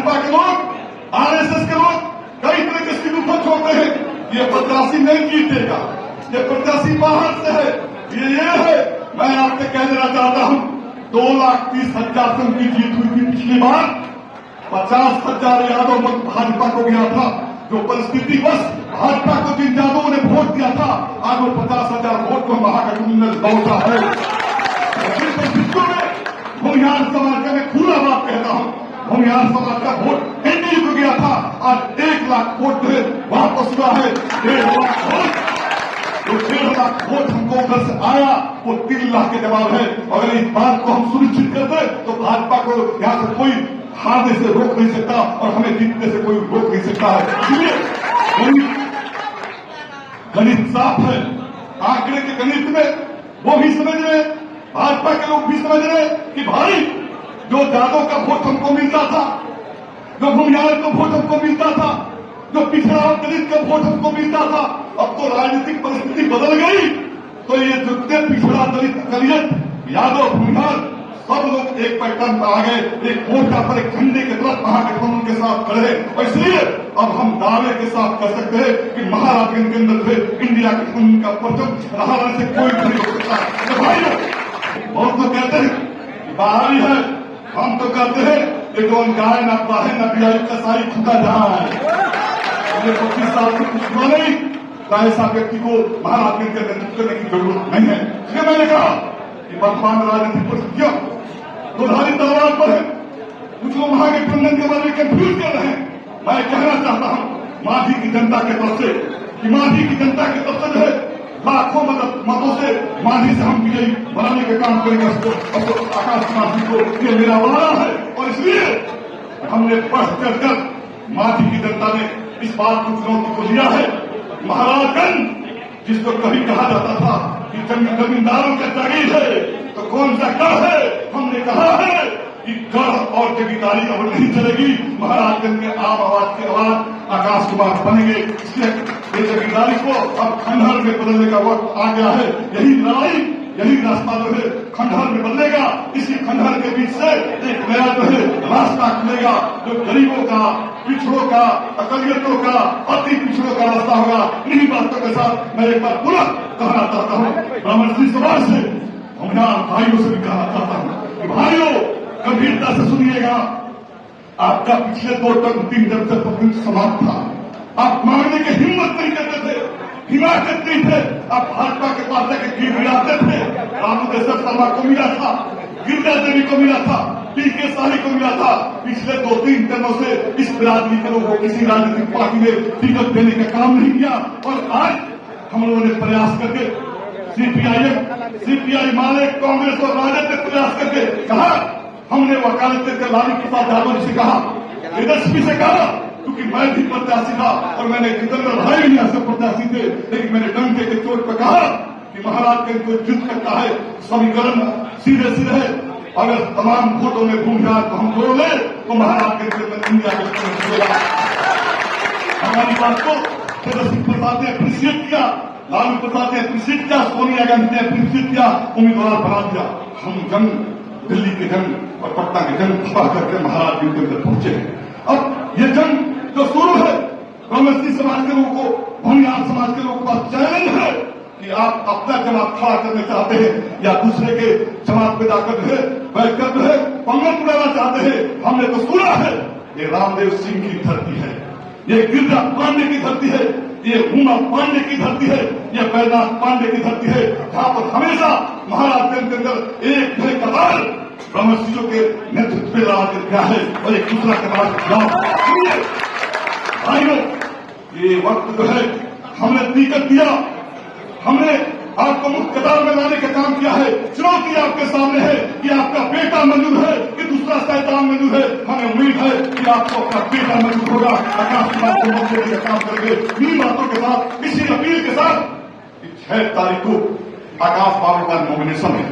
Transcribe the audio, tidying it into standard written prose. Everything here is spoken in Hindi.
भाजपा के लोग, आरएसएस के लोग कई तरीके से विरुद्ध छोड़ते हैं। ये प्रत्याशी नहीं जीतेगा, ये प्रत्याशी बाहर से है, ये है। मैं आपसे कह देना चाहता हूं, 2,30,000 से उनकी जीत हुई थी पिछली बार। 50,000 यादव मत भाजपा को गया था। जो परिस्थिति बस भाजपा को जिन यादवों ने वोट दिया था, आज वो 50,000 वोट को महागठबंधन में लौटा है। परिस्थितियों में भूमिहार समाज का मैं खुला बात कहता हूं, भूमिहार समाज का वोट एनडीए को गया था, आज 1 लाख वोट जो है वापस हुआ है। 1.5 लाख वोट, जो 1.5 लाख वोट हमको उधर से आया वो 3 लाख के जवाब है। अगर इस बात को हम सुनिश्चित करते तो भाजपा को यहां से कोई हारने से रोक नहीं सकता और हमें जीतने से कोई रोक नहीं सकता है। इसलिए गणित साफ है, आंकड़े के गणित में वो भी समझ रहे, भाजपा के लोग भी समझ रहे कि भाई जो यादव का वोट हमको मिलता था, जो भूमिहार का वोट हमको मिलता था, जो पिछड़ा और दलित का वोट हमको मिलता था, अब तो राजनीतिक परिस्थिति बदल गई। तो ये जितने पिछड़ा दलित अकलियत यादव भूमिहार सब लोग एक पैटर्न पर आ गए, एक मोर्चा पर एक झंडे के तरफ महागठबंधन के साथ खड़े हैं। और इसलिए अब हम दावे के साथ कह सकते हैं कि महाराष्ट्र के अंदर से इंडिया गठबंधन का परचम रहा से कोई नहीं हो सकता। भाई बहुत लोग कहते हैं बाहरी है, हम तो कहते हैं कि जो गाय न बाहे न बिहारी का सारी खुदा जहां है। 25 साल से कुछ हुआ नहीं, तो ऐसा व्यक्ति को महाराष्ट्र के नेतृत्व करने की जरूरत नहीं है। इसलिए मैंने कहा कि वर्तमान राजनीतिक परिस्थितियां दुधारी तलवार पर है। कुछ लोग महागठबंधन के बारे में कंफ्यूज कर रहे हैं। मैं कहना चाहता हूं मांझी की जनता के तरफ से कि मांझी की जनता की तरफ से जो है लाखों मतों से मांझी से हम विजयी बनाने का काम करेंगे। आकाश कुमार जी को ये मेरा वादा है और इसलिए हमने पढ़ कर मांझी की जनता ने इस बात को चुनौती को लिया है। महाराजगंज जिसको कभी कहा जाता था कि जमींदारों का जागीर है, तो कौन सा गढ़ है? हमने कहा है कि गढ़ और जमींदारी अब नहीं चलेगी। महाराजगंज में आम आवाज की आवाज आकाश कुमार बनेंगे। इसलिए ये जमींदारी को अब खंडहर में बदलने का वक्त आ गया है। यही लड़ाई, यही रास्ता जो है खंडहर में बदलेगा। इसी खंडहर के बीच से एक नया जो है रास्ता खुलेगा, जो गरीबों का, पिछड़ों का, अकलियतों का, अति पिछड़ों का रास्ता होगा। इन्हीं बातों के साथ मैं एक बार पुनः कहना चाहता हूँ, ब्राह्मण समाज से, भूमिहार भाइयों से भी कहना चाहता हूँ कि भाइयों गंभीरता से सुनिएगा। आपका पिछले 2 टर्म 3 टर्म से प्रतिनिधित्व समाप्त था। आप मांगने की हिम्मत नहीं करते थे, हिमाकत नहीं थे। आप भाजपा के पास जाकर गिर गिराते थे। रामू देशर शर्मा को मिला था, गिरिजा देवी को मिला था, पीके शाही को मिला था। पिछले 2-3 टर्मों से इस बिरादरी के लोगों को किसी राजनीतिक पार्टी ने टिकट देने का काम नहीं किया। और आज हम लोगों ने प्रयास करके सीपीआईएम, सीपीआई माले, कांग्रेस और राजद ने प्रयास करके कहा, हमने वकालत करके लालू प्रसाद यादव जी से कहा, तेजस्वी से कहा, क्योंकि मैं भी प्रत्याशी था और मैंने जितेंद्र भाई भी यहाँ से प्रत्याशी थे, लेकिन मैंने डंके के चोट पर कहा कि महाराज का कोई जिद करता है, समीकरण सीधे सीधे है। अगर तमाम वोटों में भूमिहार को हम जोड़ ले तो महाराज के इंडिया के हमारी बात को तेजस्वी प्रसाद ने अप्रिशिएट किया, लालू प्रसाद ने अप्रिशिएट किया, सोनिया गांधी ने अप्रिशिएट किया, उम्मीदवार बना दिया। हम जंग, दिल्ली के जंग और पटना के जंग छुपा करके महाराज के अंदर पहुंचे हैं। अब ये जंग जो शुरू है, ब्राह्मण समाज के लोगों को, भूमिहार समाज के लोगों के पास चैलेंज है कि आप अपना जमात खड़ा करना चाहते हैं या दूसरे के जमात पे जाकर जो है बैठकर जो है पंगत उड़ाना चाहते हैं। हमने तो सुना है ये रामदेव सिंह की धरती है, ये गिरिजा पांडे की धरती है, ये उमा पांडे की धरती है, ये बैजनाथ पांडे की धरती है, जहां पर हमेशा महाराष्ट्र के अंदर एक भय कबाल ब्रह्मशियों के नेतृत्व में राज किया है और एक दूसरा कबाल खिलाफ। भाइयों ये वक्त जो है हमने टिकट दिया, हमने आपको मुख्य कतार में लाने का काम किया है। चुनौती आपके सामने है कि आपका बेटा मौजूद है कि दूसरा शैतान मौजूद है। हमें उम्मीद है कि आपको अपना बेटा मौजूद होगा। आकाश कुमार को मौके देने का काम करेंगे। इन्हीं बातों के साथ, इसी अपील के साथ 6 तारीख को आकाश बाबू का नॉमिनेशन है।